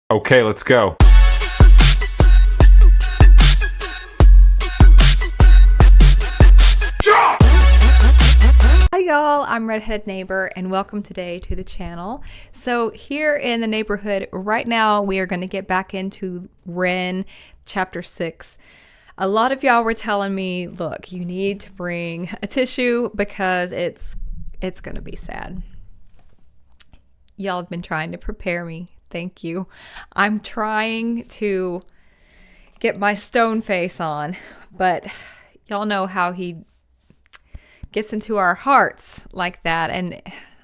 Okay, let's go. Hi y'all, I'm Redhead Neighbor and welcome today to the channel. So here in the neighborhood right now we are going to get back into Ren chapter 6. A lot of y'all were telling me, look, you need to bring a tissue because it's going to be sad. Y'all have been trying to prepare me. Thank you. I'm trying to get my stone face on, but y'all know how he gets into our hearts like that, and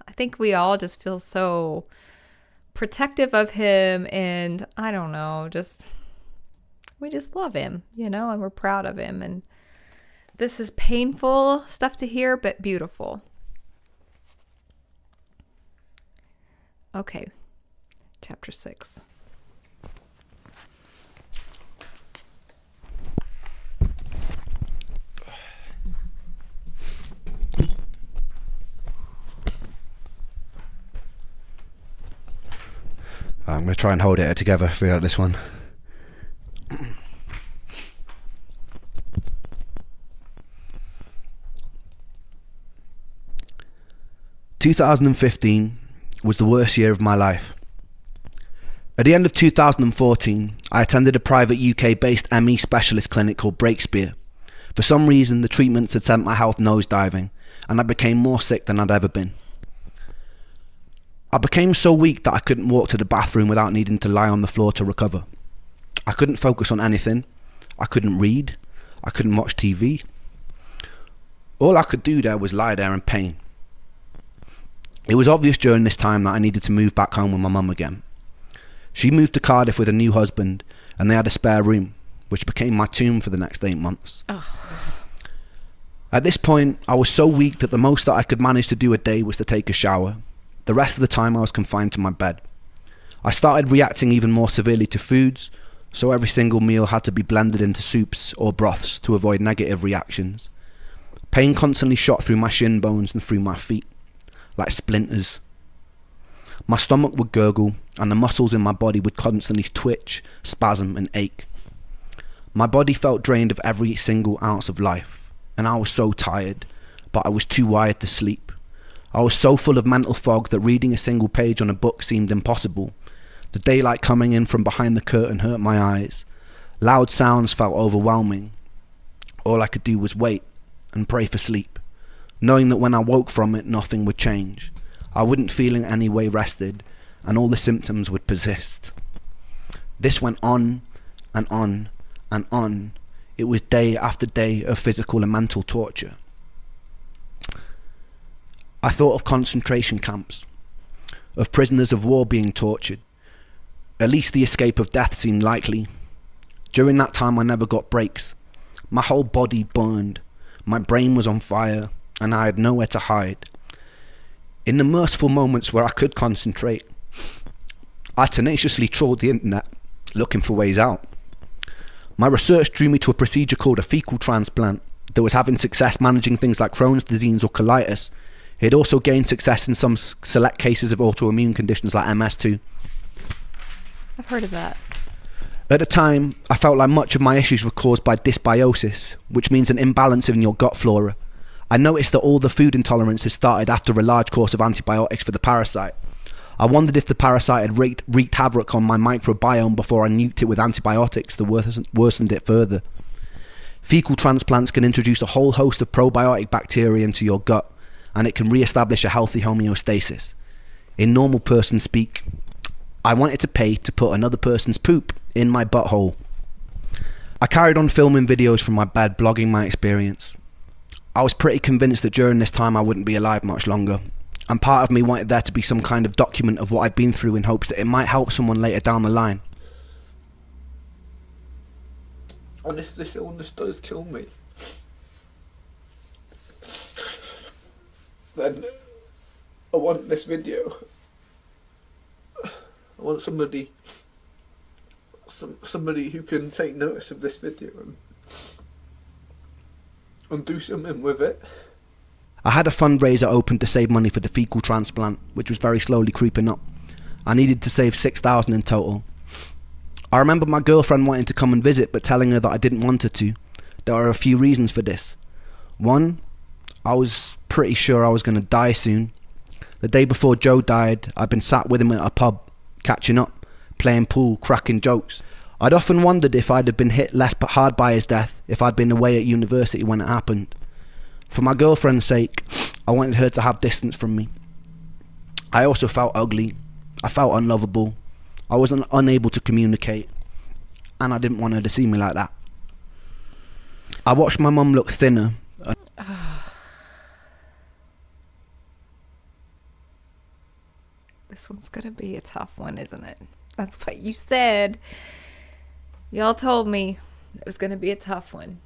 I think we all just feel so protective of him, and I don't know, we just love him, and we're proud of him. And this is painful stuff to hear, but beautiful. Okay, chapter 6. I'm going to try and hold it together throughout this one. "2015 was the worst year of my life. At the end of 2014, I attended a private UK-based ME specialist clinic called Breakspear. For some reason, the treatments had sent my health nosediving, and I became more sick than I'd ever been. I became so weak that I couldn't walk to the bathroom without needing to lie on the floor to recover. I couldn't focus on anything. I couldn't read. I couldn't watch TV. All I could do there was lie there in pain. It was obvious during this time that I needed to move back home with my mum again. She moved to Cardiff with a new husband, and they had a spare room, which became my tomb for the next 8 months. At this point, I was so weak that the most that I could manage to do a day was to take a shower. The rest of the time I was confined to my bed. I started reacting even more severely to foods, so every single meal had to be blended into soups or broths to avoid negative reactions. Pain constantly shot through my shin bones and through my feet, like splinters. My stomach would gurgle, and the muscles in my body would constantly twitch, spasm, and ache. My body felt drained of every single ounce of life, and I was so tired, but I was too wired to sleep. I was so full of mental fog that reading a single page on a book seemed impossible. The daylight coming in from behind the curtain hurt my eyes. Loud sounds felt overwhelming. All I could do was wait and pray for sleep, knowing that when I woke from it, nothing would change. I wouldn't feel in any way rested, and all the symptoms would persist. This went on and on and on. It was day after day of physical and mental torture. I thought of concentration camps, of prisoners of war being tortured. At least the escape of death seemed likely. During that time I never got breaks. My whole body burned, my brain was on fire, and I had nowhere to hide. In the merciful moments where I could concentrate, I tenaciously trawled the internet, looking for ways out. My research drew me to a procedure called a fecal transplant that was having success managing things like Crohn's disease or colitis. It had also gained success in some select cases of autoimmune conditions like MS too. I've heard of that. At the time, I felt like much of my issues were caused by dysbiosis, which means an imbalance in your gut flora. I noticed that all the food intolerances started after a large course of antibiotics for the parasite. I wondered if the parasite had wreaked havoc on my microbiome before I nuked it with antibiotics that worsened it further. Fecal transplants can introduce a whole host of probiotic bacteria into your gut, and it can re-establish a healthy homeostasis. In normal person speak, I wanted to pay to put another person's poop in my butthole. I carried on filming videos from my bed, blogging my experience. I was pretty convinced that during this time I wouldn't be alive much longer, and part of me wanted there to be some kind of document of what I'd been through in hopes that it might help someone later down the line. And if this illness does kill me, then I want this video. I want somebody who can take notice of this video and do something with it. I had a fundraiser open to save money for the fecal transplant, which was very slowly creeping up. I needed to save $6,000 in total. I remember my girlfriend wanting to come and visit but telling her that I didn't want her to. There are a few reasons for this. One, I was pretty sure I was going to die soon. The day before Joe died, I'd been sat with him at a pub, catching up, playing pool, cracking jokes. I'd often wondered if I'd have been hit less hard by his death if I'd been away at university when it happened. For my girlfriend's sake, I wanted her to have distance from me. I also felt ugly. I felt unlovable. I was unable to communicate, and I didn't want her to see me like that. I watched my mum look thinner. This one's gonna be a tough one, isn't it? That's what you said. Y'all told me it was gonna be a tough one.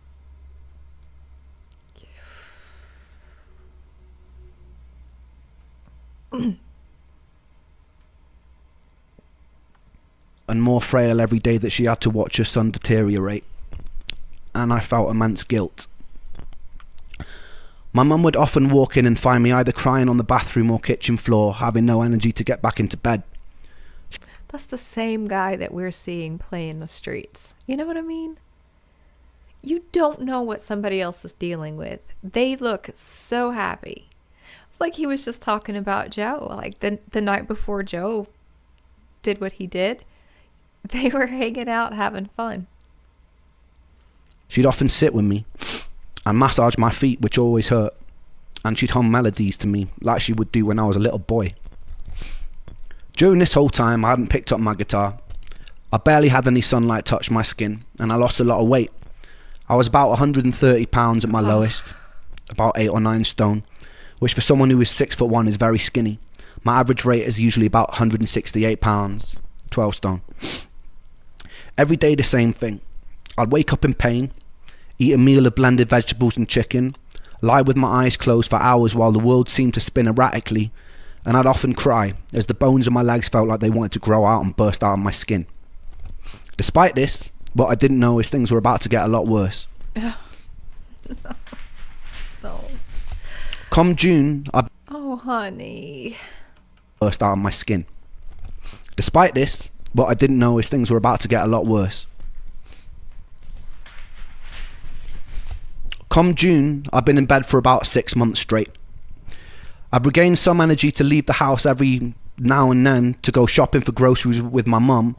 And more frail every day that she had to watch her son deteriorate. And I felt immense guilt. My mum would often walk in and find me either crying on the bathroom or kitchen floor, having no energy to get back into bed. That's the same guy that we're seeing play in the streets. You know what I mean? You don't know what somebody else is dealing with. They look so happy. It's like he was just talking about Joe. Like the night before Joe did what he did, they were hanging out having fun. She'd often sit with me and massage my feet, which always hurt, and she'd hum melodies to me like she would do when I was a little boy. During this whole time, I hadn't picked up my guitar. I barely had any sunlight touch my skin, and I lost a lot of weight. I was about 130 pounds at my lowest, about 8 or 9 stone, which for someone who is 6'1" is very skinny. My average weight is usually about 168 pounds, 12 stone. Every day the same thing. I'd wake up in pain, eat a meal of blended vegetables and chicken, lie with my eyes closed for hours while the world seemed to spin erratically, and I'd often cry as the bones of my legs felt like they wanted to grow out and burst out of my skin. Despite this, what I didn't know is things were about to get a lot worse. No. Come June, I Oh, honey. burst out of my skin. Despite this, what I didn't know is things were about to get a lot worse. Come June, I've been in bed for about 6 months straight. I've regained some energy to leave the house every now and then to go shopping for groceries with my mum,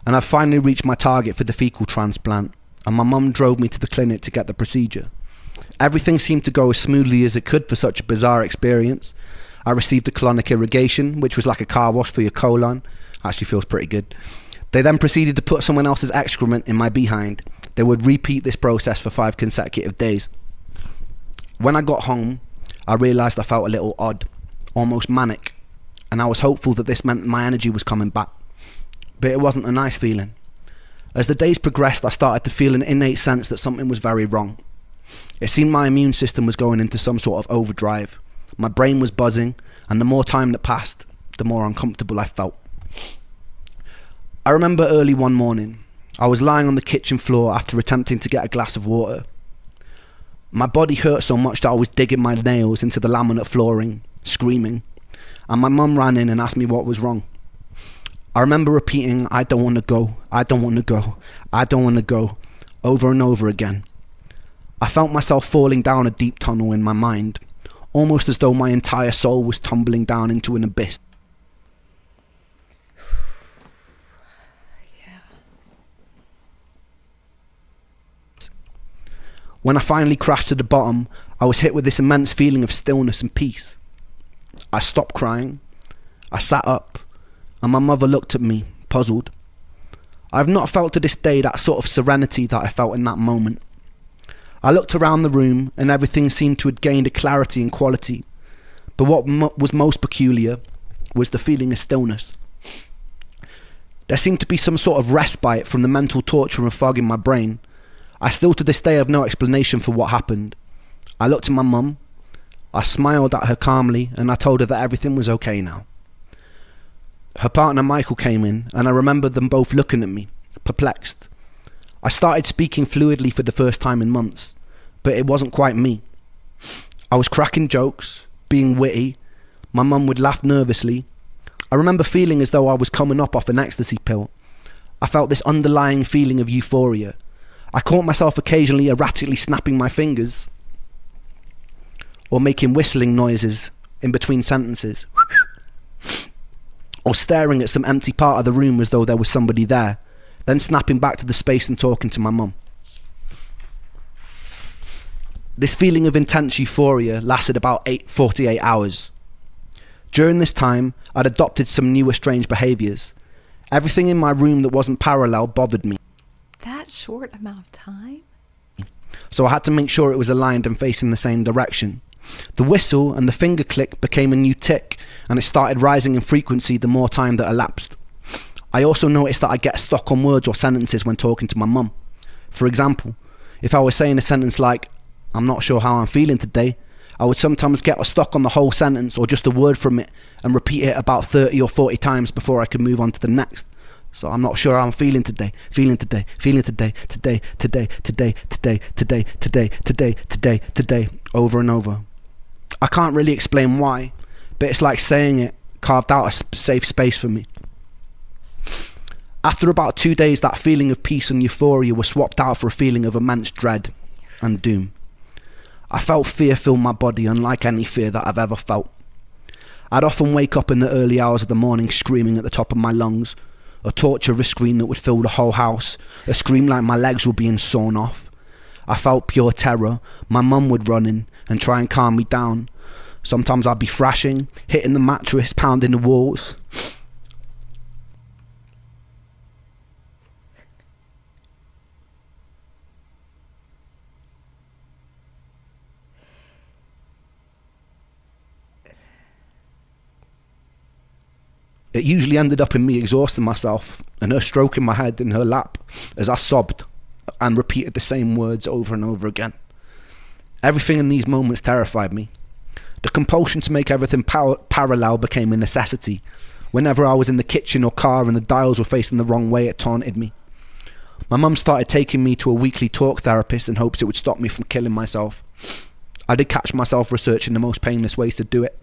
and I've finally reached my target for the fecal transplant, and my mum drove me to the clinic to get the procedure. Everything seemed to go as smoothly as it could for such a bizarre experience. I received a colonic irrigation, which was like a car wash for your colon. Actually feels pretty good. They then proceeded to put someone else's excrement in my behind. They would repeat this process for 5 consecutive days. When I got home, I realised I felt a little odd, almost manic, and I was hopeful that this meant my energy was coming back. But it wasn't a nice feeling. As the days progressed, I started to feel an innate sense that something was very wrong. It seemed my immune system was going into some sort of overdrive. My brain was buzzing, and the more time that passed, the more uncomfortable I felt. I remember early one morning, I was lying on the kitchen floor after attempting to get a glass of water. My body hurt so much that I was digging my nails into the laminate flooring, screaming, and my mum ran in and asked me what was wrong. I remember repeating, "I don't want to go, I don't want to go, I don't want to go," over and over again. I felt myself falling down a deep tunnel in my mind, almost as though my entire soul was tumbling down into an abyss. When I finally crashed to the bottom, I was hit with this immense feeling of stillness and peace. I stopped crying. I sat up, and my mother looked at me, puzzled. I have not felt to this day that sort of serenity that I felt in that moment. I looked around the room, and everything seemed to have gained a clarity and quality. But what was most peculiar was the feeling of stillness. There seemed to be some sort of respite from the mental torture and fog in my brain. I still to this day have no explanation for what happened. I looked at my mum, I smiled at her calmly, and I told her that everything was okay now. Her partner Michael came in, and I remember them both looking at me, perplexed. I started speaking fluidly for the first time in months, but it wasn't quite me. I was cracking jokes, being witty. My mum would laugh nervously. I remember feeling as though I was coming up off an ecstasy pill. I felt this underlying feeling of euphoria. I caught myself occasionally erratically snapping my fingers or making whistling noises in between sentences, or staring at some empty part of the room as though there was somebody there, then snapping back to the space and talking to my mum. This feeling of intense euphoria lasted about 48 hours. During this time, I'd adopted some newer strange behaviours. Everything in my room that wasn't parallel bothered me. That short amount of time? So I had to make sure it was aligned and facing the same direction. The whistle and the finger click became a new tick, and it started rising in frequency the more time that elapsed. I also noticed that I get stuck on words or sentences when talking to my mum. For example, if I was saying a sentence like, "I'm not sure how I'm feeling today," I would sometimes get stuck on the whole sentence or just a word from it and repeat it about 30 or 40 times before I could move on to the next. So I'm not sure how I'm feeling today, feeling today, over and over. I can't really explain why, but it's like saying it carved out a safe space for me. After about 2 days, that feeling of peace and euphoria was swapped out for a feeling of immense dread and doom. I felt fear fill my body, unlike any fear that I've ever felt. I'd often wake up in the early hours of the morning screaming at the top of my lungs, a torturous scream that would fill the whole house, a scream like my legs were being sawn off. I felt pure terror. My mum would run in and try and calm me down. Sometimes I'd be thrashing, hitting the mattress, pounding the walls. It usually ended up in me exhausting myself and her stroking my head in her lap as I sobbed and repeated the same words over and over again. Everything in these moments terrified me. The compulsion to make everything parallel became a necessity. Whenever I was in the kitchen or car and the dials were facing the wrong way, it taunted me. My mum started taking me to a weekly talk therapist in hopes it would stop me from killing myself. I did catch myself researching the most painless ways to do it.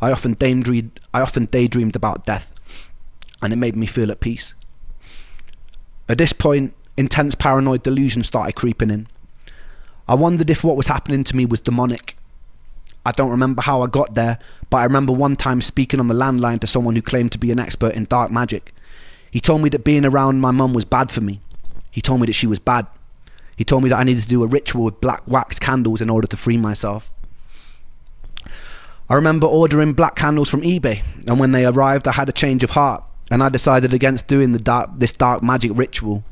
I often daydreamed about death, and it made me feel at peace. At this point, intense paranoid delusions started creeping in. I wondered if what was happening to me was demonic. I don't remember how I got there, but I remember one time speaking on the landline to someone who claimed to be an expert in dark magic. He told me that being around my mum was bad for me. He told me that she was bad. He told me that I needed to do a ritual with black wax candles in order to free myself. I remember ordering black candles from eBay, and when they arrived I had a change of heart, and I decided against doing this dark magic ritual.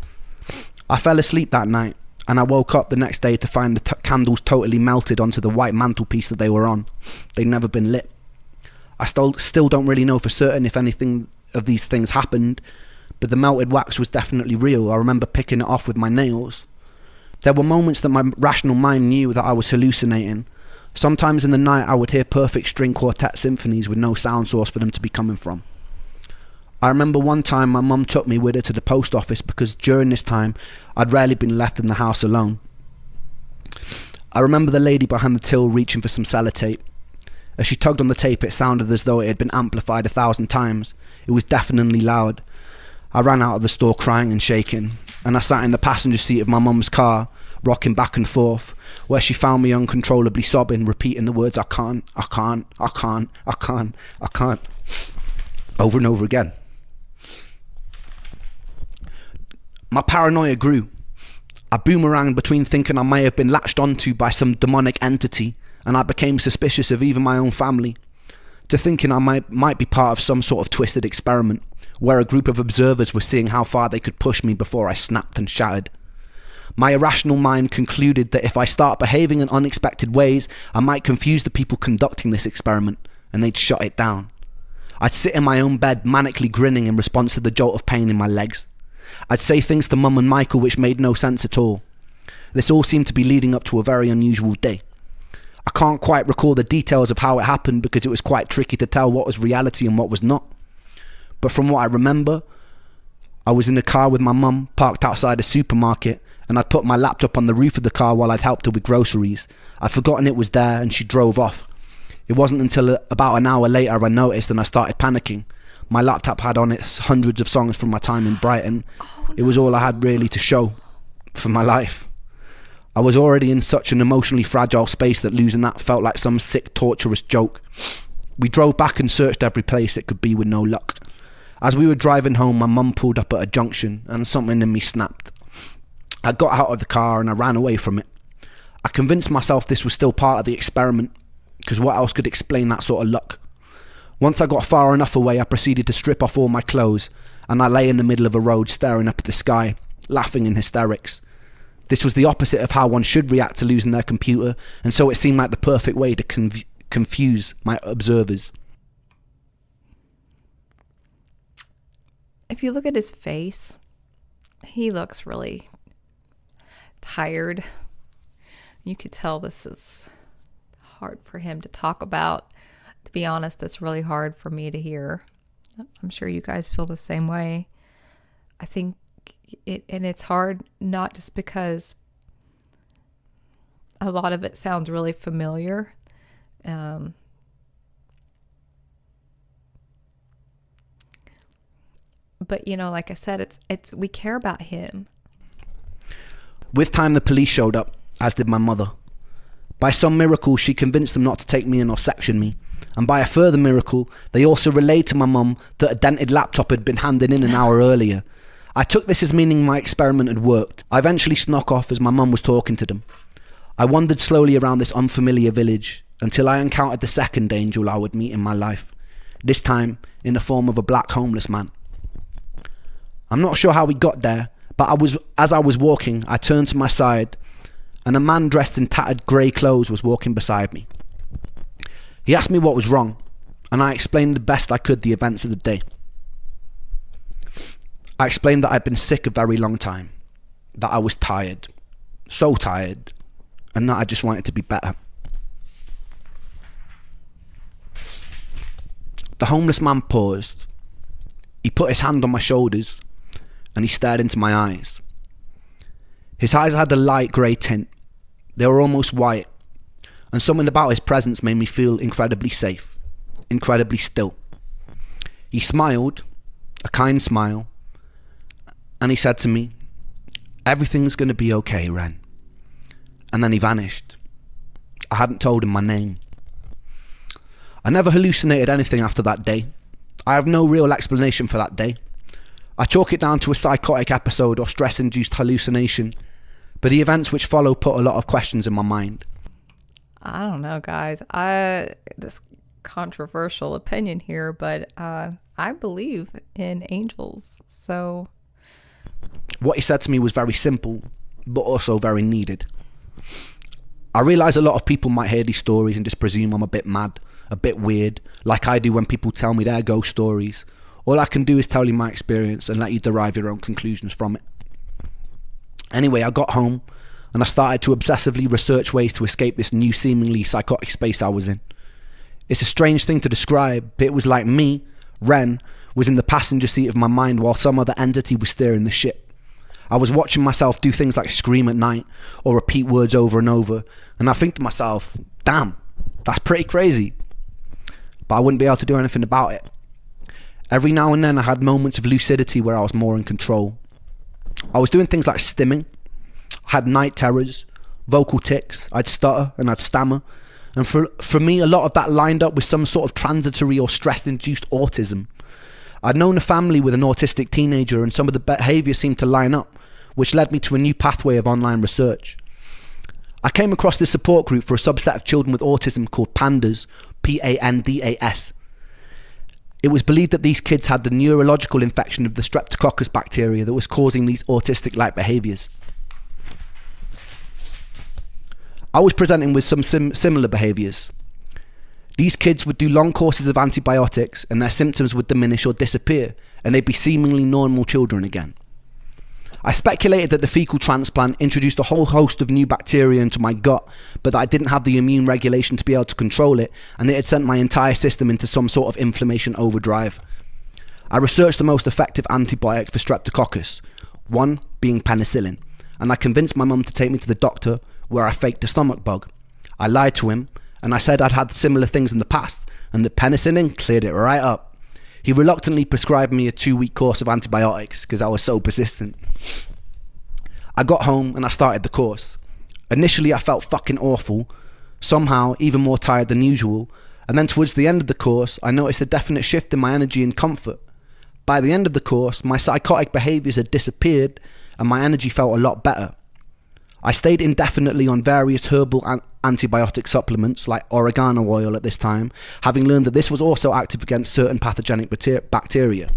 I fell asleep that night, and I woke up the next day to find the candles totally melted onto the white mantelpiece that they were on. They'd never been lit. I still don't really know for certain if anything of these things happened, but the melted wax was definitely real. I remember picking it off with my nails. There were moments that my rational mind knew that I was hallucinating. Sometimes in the night I would hear perfect string quartet symphonies with no sound source for them to be coming from. I remember one time my mum took me with her to the post office because during this time I'd rarely been left in the house alone. I remember the lady behind the till reaching for some sellotape. As she tugged on the tape, it sounded as though it had been amplified 1,000 times. It was deafeningly loud. I ran out of the store crying and shaking, and I sat in the passenger seat of my mum's car, rocking back and forth, where she found me uncontrollably sobbing, repeating the words, I can't, over and over again. My paranoia grew. I boomeranged between thinking I may have been latched onto by some demonic entity, and I became suspicious of even my own family, to thinking I might be part of some sort of twisted experiment, where a group of observers were seeing how far they could push me before I snapped and shattered. My irrational mind concluded that if I start behaving in unexpected ways, I might confuse the people conducting this experiment, and they'd shut it down. I'd sit in my own bed, manically grinning in response to the jolt of pain in my legs. I'd say things to Mum and Michael which made no sense at all. This all seemed to be leading up to a very unusual day. I can't quite recall the details of how it happened because it was quite tricky to tell what was reality and what was not. But from what I remember, I was in a car with my mum, parked outside a supermarket, and I'd put my laptop on the roof of the car while I'd helped her with groceries. I'd forgotten it was there and she drove off. It wasn't until about an hour later I noticed and I started panicking. My laptop had on it hundreds of songs from my time in Brighton. It was all I had really to show for my life. I was already in such an emotionally fragile space that losing that felt like some sick, torturous joke. We drove back and searched every place it could be with no luck. As we were driving home, my mum pulled up at a junction and something in me snapped. I got out of the car and I ran away from it. I convinced myself this was still part of the experiment, because what else could explain that sort of luck? Once I got far enough away, I proceeded to strip off all my clothes, and I lay in the middle of a road staring up at the sky, laughing in hysterics. This was the opposite of how one should react to losing their computer, and so it seemed like the perfect way to confuse my observers. If you look at his face, he looks really tired. You could tell this is hard for him to talk about. To be honest, it's really hard for me to hear. I'm sure you guys feel the same way. I think it's hard not just because a lot of it sounds really familiar. But like I said, it's we care about him. With time, the police showed up, as did my mother. By some miracle, she convinced them not to take me in or section me. And by a further miracle, they also relayed to my mum that a dented laptop had been handed in an hour earlier. I took this as meaning my experiment had worked. I eventually snuck off as my mum was talking to them. I wandered slowly around this unfamiliar village until I encountered the second angel I would meet in my life, this time in the form of a black homeless man. I'm not sure how we got there, but as I was walking, I turned to my side and a man dressed in tattered grey clothes was walking beside me. He asked me what was wrong, and I explained the best I could the events of the day. I explained that I'd been sick a very long time, that I was tired, so tired, and that I just wanted to be better. The homeless man paused. He put his hand on my shoulders, and he stared into my eyes. His eyes had a light grey tint. They were almost white, and something about his presence made me feel incredibly safe, incredibly still. He smiled, a kind smile, and he said to me, "Everything's going to be okay, Ren." And then he vanished. I hadn't told him my name. I never hallucinated anything after that day. I have no real explanation for that day. I chalk it down to a psychotic episode or stress-induced hallucination, but the events which follow put a lot of questions in my mind. I don't know, guys. This controversial opinion here, but I believe in angels. So what he said to me was very simple, but also very needed. I realise a lot of people might hear these stories and just presume I'm a bit mad, a bit weird, like I do when people tell me their ghost stories. All I can do is tell you my experience and let you derive your own conclusions from it. Anyway, I got home and I started to obsessively research ways to escape this new seemingly psychotic space I was in. It's a strange thing to describe, but it was like me, Ren, was in the passenger seat of my mind while some other entity was steering the ship. I was watching myself do things like scream at night or repeat words over and over, and I think to myself, damn, that's pretty crazy. But I wouldn't be able to do anything about it. Every now and then I had moments of lucidity where I was more in control. I was doing things like stimming. I had night terrors, vocal tics, I'd stutter and I'd stammer. And for me, a lot of that lined up with some sort of transitory or stress-induced autism. I'd known a family with an autistic teenager and some of the behaviour seemed to line up, which led me to a new pathway of online research. I came across this support group for a subset of children with autism called PANDAS, P-A-N-D-A-S. It was believed that these kids had the neurological infection of the Streptococcus bacteria that was causing these autistic-like behaviours. I was presenting with some similar behaviours. These kids would do long courses of antibiotics and their symptoms would diminish or disappear, and they'd be seemingly normal children again. I speculated that the fecal transplant introduced a whole host of new bacteria into my gut, but that I didn't have the immune regulation to be able to control it, and it had sent my entire system into some sort of inflammation overdrive. I researched the most effective antibiotic for Streptococcus, one being penicillin, and I convinced my mum to take me to the doctor, where I faked a stomach bug. I lied to him, and I said I'd had similar things in the past, and the penicillin cleared it right up. He reluctantly prescribed me a 2-week course of antibiotics because I was so persistent. I got home and I started the course. Initially I felt fucking awful, somehow even more tired than usual, and then towards the end of the course I noticed a definite shift in my energy and comfort. By the end of the course, my psychotic behaviours had disappeared and my energy felt a lot better. I stayed indefinitely on various herbal antibiotic supplements like oregano oil at this time, having learned that this was also active against certain pathogenic bacteria.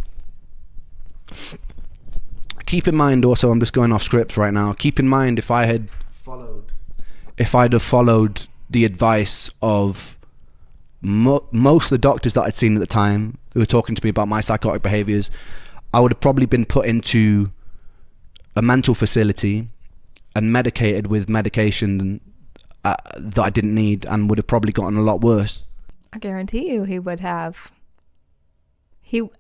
Keep in mind also, I'm just going off script right now, keep in mind if I'd have followed the advice of most of the doctors that I'd seen at the time who were talking to me about my psychotic behaviours, I would have probably been put into a mental facility and medicated with medication that I didn't need, and would have probably gotten a lot worse. I guarantee you he would have.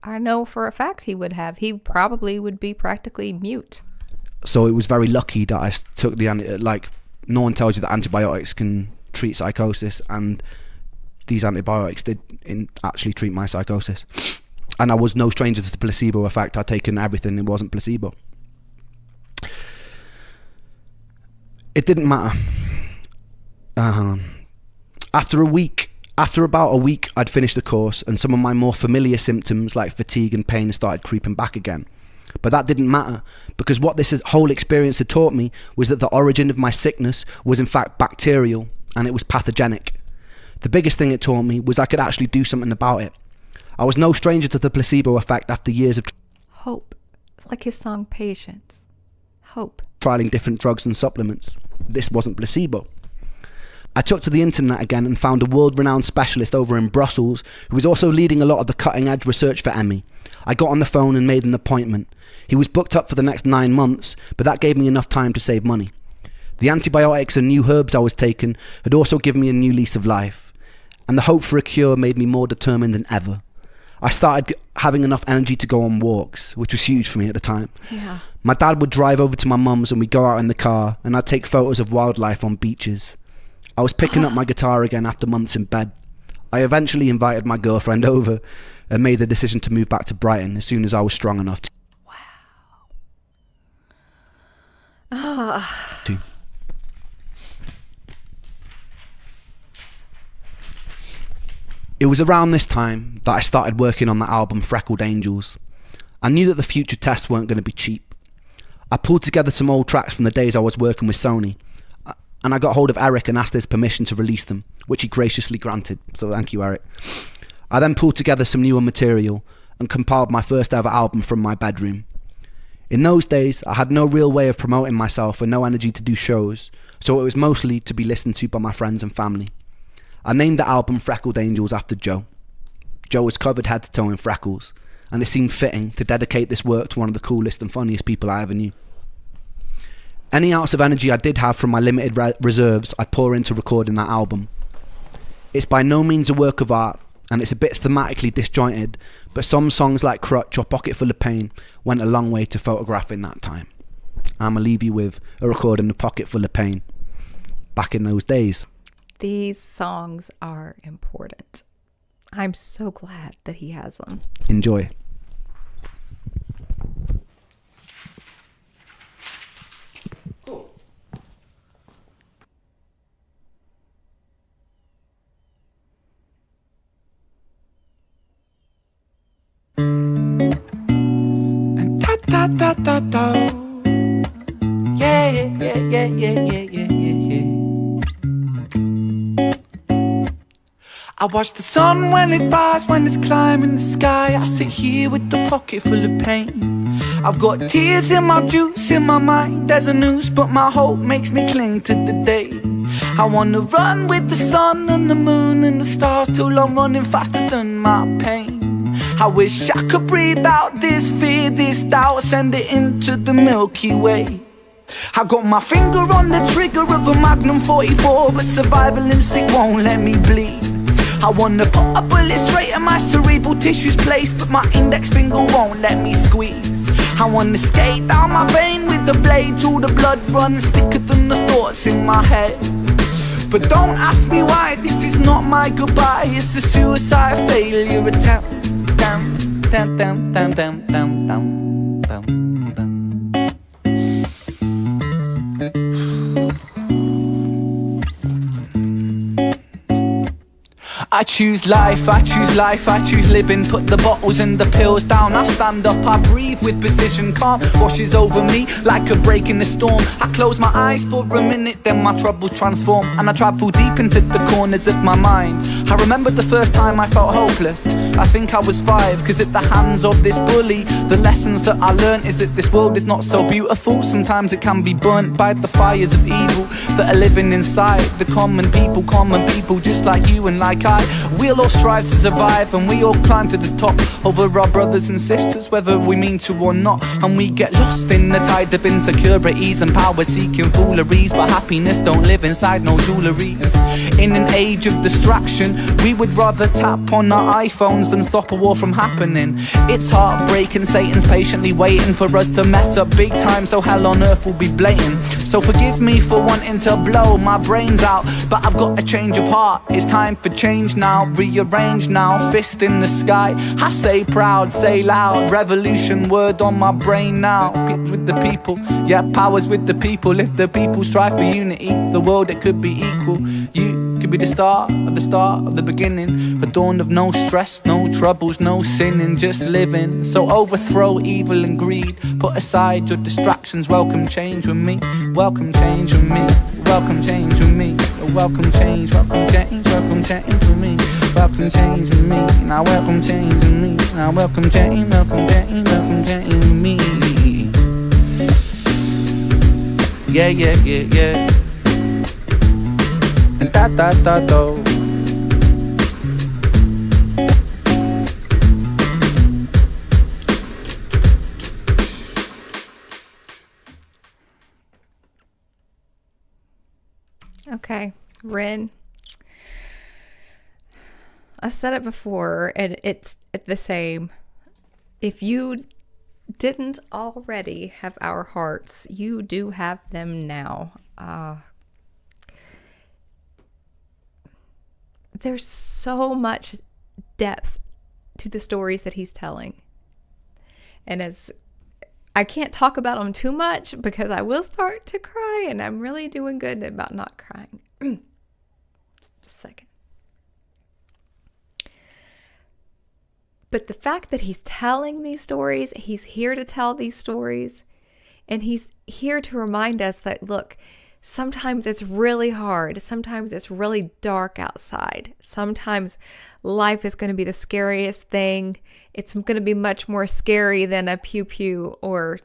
I know for a fact he would have. He probably would be practically mute. So it was very lucky that I took no one tells you that antibiotics can treat psychosis, and these antibiotics did actually treat my psychosis. And I was no stranger to the placebo effect. I'd taken everything, it wasn't placebo. It didn't matter. After about a week, I'd finished the course, and some of my more familiar symptoms like fatigue and pain started creeping back again. But that didn't matter, because what this whole experience had taught me was that the origin of my sickness was in fact bacterial, and it was pathogenic. The biggest thing it taught me was I could actually do something about it. I was no stranger to the placebo effect after years of hope. It's like his song Patience. Hope. Trialing different drugs and supplements. This wasn't placebo. I took to the internet again and found a world-renowned specialist over in Brussels who was also leading a lot of the cutting-edge research for ME. I got on the phone and made an appointment. He was booked up for the next 9 months, but that gave me enough time to save money. The antibiotics and new herbs I was taking had also given me a new lease of life, and the hope for a cure made me more determined than ever. I started having enough energy to go on walks, which was huge for me at the time. Yeah. My dad would drive over to my mum's and we'd go out in the car, and I'd take photos of wildlife on beaches. I was picking up my guitar again after months in bed. I eventually invited my girlfriend over and made the decision to move back to Brighton as soon as I was strong enough to. Wow. It was around this time that I started working on the album Freckled Angels. I knew that the future tests weren't going to be cheap. I pulled together some old tracks from the days I was working with Sony, and I got hold of Eric and asked his permission to release them, which he graciously granted, so thank you, Eric. I then pulled together some newer material and compiled my first ever album from my bedroom. In those days, I had no real way of promoting myself and no energy to do shows, so it was mostly to be listened to by my friends and family. I named the album Freckled Angels after Joe. Joe was covered head to toe in freckles, and it seemed fitting to dedicate this work to one of the coolest and funniest people I ever knew. Any ounce of energy I did have from my limited reserves, I'd pour into recording that album. It's by no means a work of art, and it's a bit thematically disjointed, but some songs like Crutch or Pocket Full of Pain went a long way to photographing that time. I'm gonna leave you with a recording of Pocket Full of Pain. Back in those days. These songs are important. I'm so glad that he has them. Enjoy. Cool. And da da da da. Yeah, yeah, yeah, yeah, yeah, yeah, yeah. I watch the sun when it rises, when it's climbing the sky. I sit here with the pocket full of pain. I've got tears in my juice, in my mind. There's a noose, but my hope makes me cling to the day. I wanna run with the sun and the moon and the stars till I'm running faster than my pain. I wish I could breathe out this fear, this doubt, send it into the Milky Way. I got my finger on the trigger of a Magnum 44, but survival instinct won't let me bleed. I wanna put a bullet straight in my cerebral tissues place, but my index finger won't let me squeeze. I wanna skate down my vein with the blade till the blood runs thicker than the thoughts in my head. But don't ask me why, this is not my goodbye, it's a suicide failure attempt. Damn. dum dum dum dum dum dum dum dum. I choose life, I choose life, I choose living. Put the bottles and the pills down, I stand up, I breathe with precision. Calm washes over me like a break in the storm. I close my eyes for a minute, then my troubles transform, and I travel deep into the corners of my mind. I remember the first time I felt hopeless. I think I was 5, cause at the hands of this bully, the lessons that I learned is that this world is not so beautiful. Sometimes it can be burnt by the fires of evil that are living inside the common people just like you and like I. We'll all strive to survive, and we all climb to the top over our brothers and sisters, whether we mean to or not. And we get lost in the tide of insecurities and power-seeking fooleries, but happiness don't live inside no jewelleries. In an age of distraction, we would rather tap on our iPhones than stop a war from happening. It's heartbreaking, Satan's patiently waiting for us to mess up big time, so hell on earth will be blatant. So forgive me for wanting to blow my brains out, but I've got a change of heart. It's time for change now, rearrange now, fist in the sky. I say proud, say loud, revolution word on my brain now. It's with the people, yeah, power's with the people. If the people strive for unity, the world it could be equal. You could be the start of the beginning, a dawn of no stress, no troubles, no sinning, just living. So overthrow evil and greed, put aside your distractions, welcome change with me, welcome change with me, welcome change with me, welcome change, welcome change, welcome change with me, welcome change with me, now welcome change with me, now welcome change, welcome change, welcome change with me. Yeah, yeah, yeah, yeah. And da da da do. Okay, Ren. I said it before, and it's the same. If you didn't already have our hearts, you do have them now. There's so much depth to the stories that he's telling. And as I can't talk about them too much because I will start to cry, and I'm really doing good about not crying. Just a second. But the fact that he's telling these stories, he's here to tell these stories, and he's here to remind us that, look, sometimes it's really hard. Sometimes it's really dark outside. Sometimes life is going to be the scariest thing. It's going to be much more scary than a pew-pew or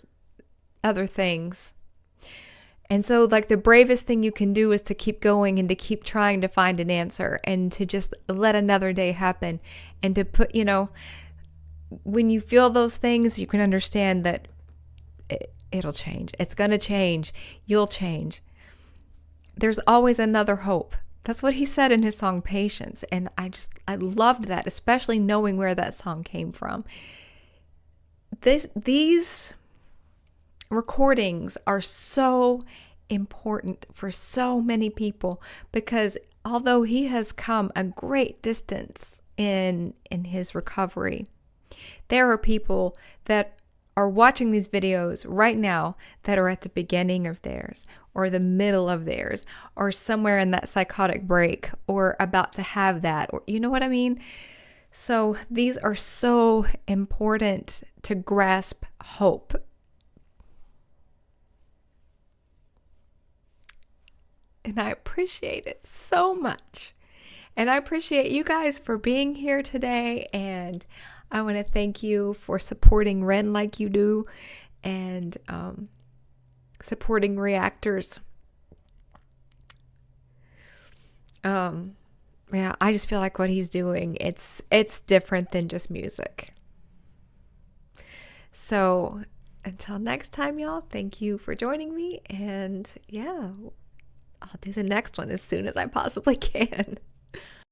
other things. And so, like, the bravest thing you can do is to keep going and to keep trying to find an answer and to just let another day happen. And to put, when you feel those things, you can understand that it'll change. It's going to change. You'll change. There's always another hope. That's what he said in his song Patience. And I loved that, especially knowing where that song came from. These recordings are so important for so many people, because although he has come a great distance in his recovery, there are people that are watching these videos right now that are at the beginning of theirs, or the middle of theirs, or somewhere in that psychotic break, or about to have that, or you know what I mean? So these are so important to grasp hope. And I appreciate it so much. And I appreciate you guys for being here today. And I want to thank you for supporting Ren like you do, and supporting reactors. Yeah, I just feel like what he's doing, it's different than just music. So until next time, y'all, thank you for joining me. And yeah, I'll do the next one as soon as I possibly can.